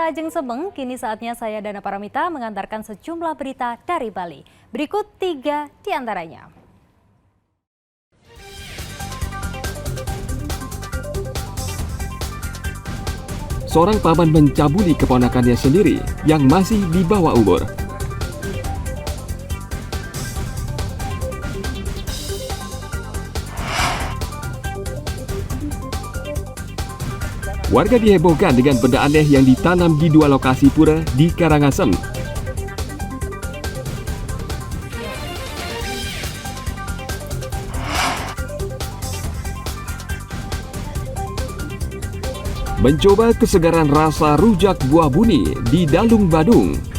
Pemirsa Ajeng Sebeng, kini saatnya saya Dana Paramita mengantarkan sejumlah berita dari Bali. Berikut 3 di antaranya. Seorang paman mencabuli keponakannya sendiri yang masih di bawah umur. Warga dihebohkan dengan benda aneh yang ditanam di 2 lokasi pura di Karangasem. Mencoba kesegaran rasa rujak buah buni di Dalung Badung.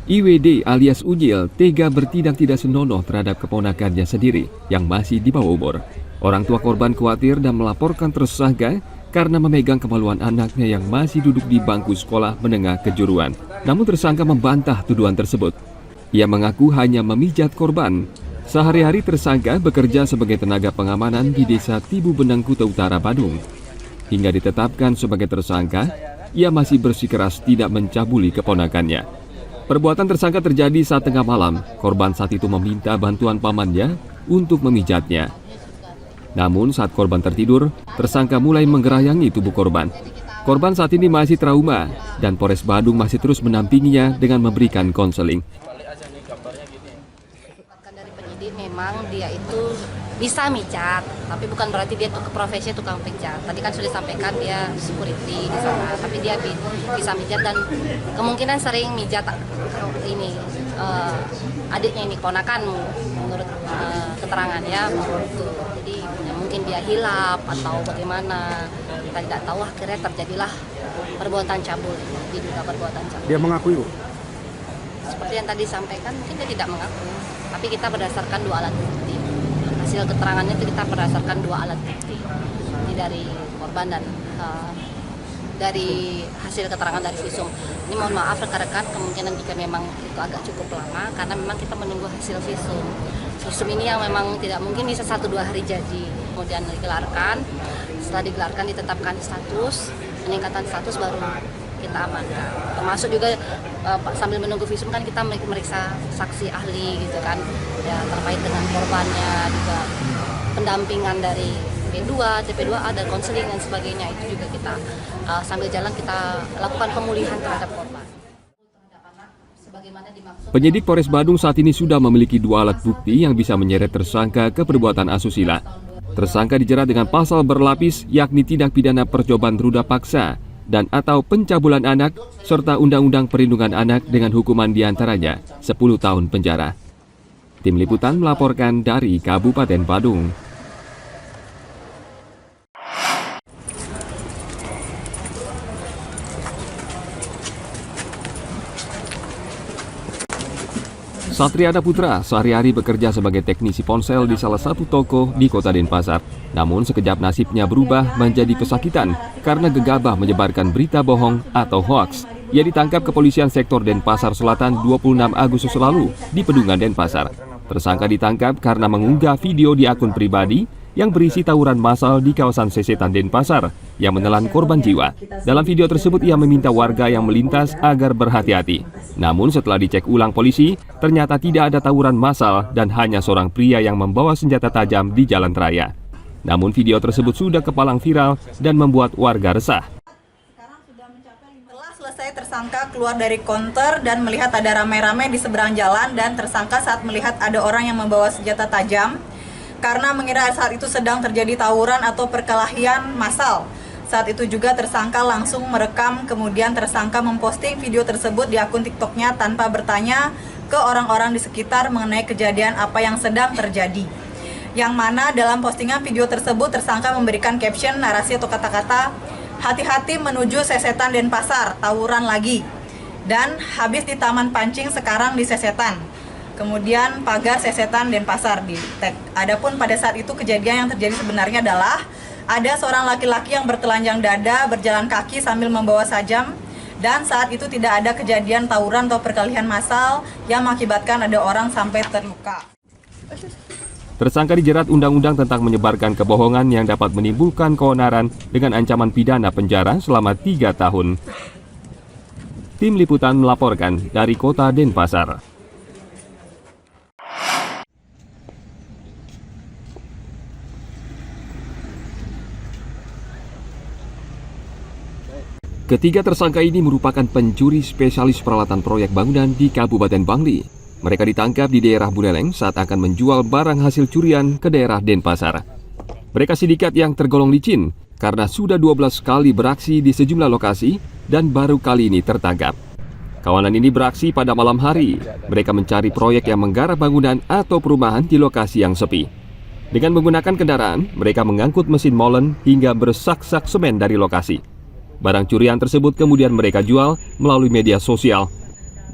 IWD alias Unyil tega bertindak tidak senonoh terhadap keponakannya sendiri yang masih di bawah umur. Orang tua korban khawatir dan melaporkan tersangka karena memegang kemaluan anaknya yang masih duduk di bangku sekolah menengah kejuruan. Namun tersangka membantah tuduhan tersebut. Ia mengaku hanya memijat korban. Sehari-hari tersangka bekerja sebagai tenaga pengamanan di Desa Tibu Benang, Kuta Utara, Badung. Hingga ditetapkan sebagai tersangka, ia masih bersikeras tidak mencabuli keponakannya. Perbuatan tersangka terjadi saat tengah malam. Korban saat itu meminta bantuan pamannya untuk memijatnya. Namun saat korban tertidur, tersangka mulai menggerayangi tubuh korban. Korban saat ini masih trauma dan Polres Badung masih terus mendampinginya dengan memberikan konseling. Dari penyidik memang dia itu bisa mijat, tapi bukan berarti dia profesi tukang pijat. Tadi kan sudah disampaikan dia security di sana, tapi dia bisa mijat dan kemungkinan sering mijat ini adiknya ini ponakan menurut keterangan ya. Jadi ya mungkin dia hilap atau bagaimana, kita tidak tahu. Akhirnya terjadilah perbuatan cabul, diduga perbuatan cabul. Dia mengakui, Bu? Seperti yang tadi disampaikan, mungkin dia tidak mengaku, tapi kita berdasarkan 2 alat bukti. Hasil keterangannya itu kita berdasarkan 2 alat bukti, ini dari korban dan dari hasil keterangan dari visum. Ini mohon maaf rekan-rekan, kemungkinan jika memang itu agak cukup lama karena memang kita menunggu hasil visum. Visum ini yang memang tidak mungkin bisa 1-2 hari jadi. Kemudian digelarkan, setelah digelarkan ditetapkan status, peningkatan status baru kita amankan. Termasuk juga sambil menunggu visum kan kita meriksa saksi ahli gitu kan, ya terkait dengan korbannya, juga pendampingan dari P2, TP2A dan konseling dan sebagainya. Itu juga kita sambil jalan kita lakukan pemulihan terhadap korban. Penyidik Polres Badung saat ini sudah memiliki 2 alat bukti yang bisa menyeret tersangka ke perbuatan asusila. Tersangka dijerat dengan pasal berlapis, yakni tindak pidana percobaan ruda paksa dan atau pencabulan anak, serta Undang-Undang Perlindungan Anak dengan hukuman diantaranya 10 tahun penjara. Tim Liputan melaporkan dari Kabupaten Badung. Satriana Putra sehari-hari bekerja sebagai teknisi ponsel di salah satu toko di Kota Denpasar. Namun sekejap nasibnya berubah menjadi pesakitan karena gegabah menyebarkan berita bohong atau hoaks. Ia ditangkap kepolisian sektor Denpasar Selatan 26 Agustus lalu di Pedungan, Denpasar. Tersangka ditangkap karena mengunggah video di akun pribadi yang berisi tawuran massal di kawasan Sesetan, Denpasar yang menelan korban jiwa. Dalam video tersebut ia meminta warga yang melintas agar berhati-hati. Namun setelah dicek ulang polisi, ternyata tidak ada tawuran massal dan hanya seorang pria yang membawa senjata tajam di jalan raya. Namun video tersebut sudah kepalang viral dan membuat warga resah. Setelah selesai, tersangka keluar dari konter dan melihat ada ramai-ramai di seberang jalan, dan tersangka saat melihat ada orang yang membawa senjata tajam karena mengira saat itu sedang terjadi tawuran atau perkelahian massal. Saat itu juga tersangka langsung merekam, kemudian tersangka memposting video tersebut di akun TikToknya tanpa bertanya ke orang-orang di sekitar mengenai kejadian apa yang sedang terjadi. Yang mana dalam postingan video tersebut tersangka memberikan caption narasi atau kata-kata, "Hati-hati menuju Sesetan Denpasar, tawuran lagi." Dan habis di Taman Pancing, sekarang di Sesetan. Kemudian pagar Sesetan Denpasar di tag. Adapun pada saat itu kejadian yang terjadi sebenarnya adalah ada seorang laki-laki yang bertelanjang dada berjalan kaki sambil membawa sajam, dan saat itu tidak ada kejadian tawuran atau perkelahian massal yang mengakibatkan ada orang sampai terluka. Tersangka dijerat Undang-Undang tentang menyebarkan kebohongan yang dapat menimbulkan keonaran dengan ancaman pidana penjara selama 3 tahun. Tim Liputan melaporkan dari Kota Denpasar. Ketiga tersangka ini merupakan pencuri spesialis peralatan proyek bangunan di Kabupaten Bangli. Mereka ditangkap di daerah Buleleng saat akan menjual barang hasil curian ke daerah Denpasar. Mereka sindikat yang tergolong licin karena sudah 12 kali beraksi di sejumlah lokasi dan baru kali ini tertangkap. Kawanan ini beraksi pada malam hari. Mereka mencari proyek yang menggarap bangunan atau perumahan di lokasi yang sepi. Dengan menggunakan kendaraan, mereka mengangkut mesin molen hingga bersak-sak semen dari lokasi. Barang curian tersebut kemudian mereka jual melalui media sosial.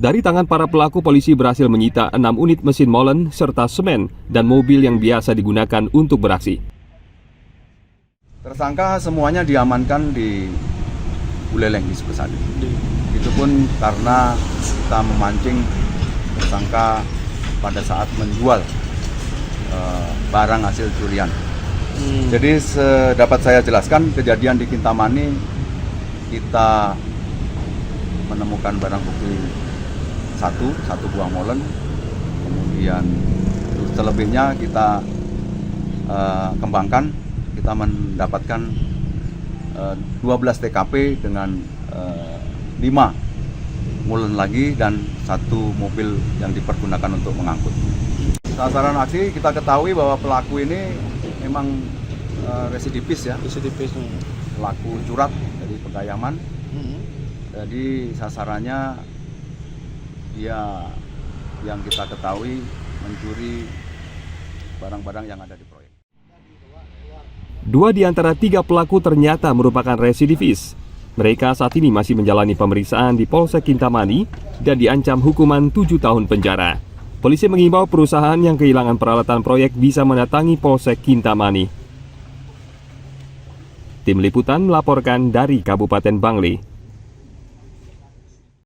Dari tangan para pelaku, polisi berhasil menyita 6 unit mesin molen serta semen dan mobil yang biasa digunakan untuk beraksi. Tersangka semuanya diamankan di Buleleng di Sukesadi. Itu pun karena kita memancing tersangka pada saat menjual barang hasil curian. Jadi dapat saya jelaskan, kejadian di Kintamani kita menemukan barang bukti satu buah molen, kemudian selebihnya kita kembangkan, kita mendapatkan 12 TKP dengan 5 molen lagi dan 1 mobil yang dipergunakan untuk mengangkut. Sasaran aksi kita ketahui bahwa pelaku ini memang residivis ya, pelaku curat dari Pegayaman. Jadi sasarannya dia yang kita ketahui mencuri barang-barang yang ada di proyek. 2 di antara 3 pelaku ternyata merupakan residivis. Mereka saat ini masih menjalani pemeriksaan di Polsek Kintamani dan diancam hukuman 7 tahun penjara. Polisi mengimbau perusahaan yang kehilangan peralatan proyek bisa mendatangi Polsek Kintamani. Tim Liputan melaporkan dari Kabupaten Bangli.